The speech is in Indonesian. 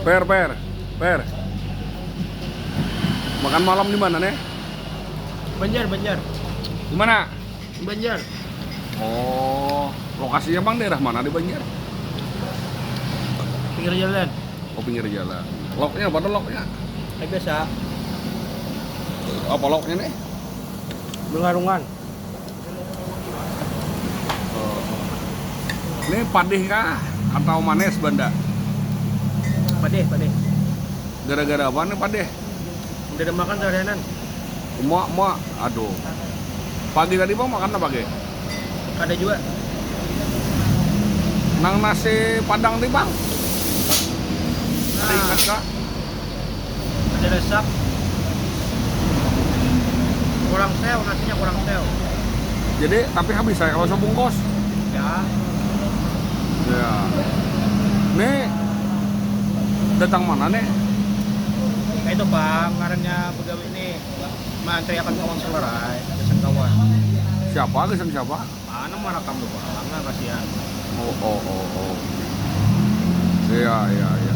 Per. Makan malam di mana nih? Banjar. Di mana? Banjar. Oh, lokasinya bang daerah mana di Banjar? Pinggir jalan. Oh, pinggir jalan. Loknya apa tuh loknya? Kayak biasa. Apa loknya nih? Bengarungan. Oh. Ini padeh kah? Atau manis banda? Padeh. Gara-gara apa nih padeh? Udah ada makan seharianan. Muak. Aduh. Pagi tadi bang makan apa pagi? Ada juga. Nang nasi padang nih bang? Ada Nah. ingat kak? Ada resap. Kurang sel, nasinya kurang sel. Jadi tapi habis saya kalau sebungkus. Ya. Ya. Nih datang mana nih? Kayak itu bang, karena pegawai ini mantri akan kawan selerai, ada kawan. Siapa? Kesan siapa? Mana mana kamu bang, nggak kasihan. Oh. Iya.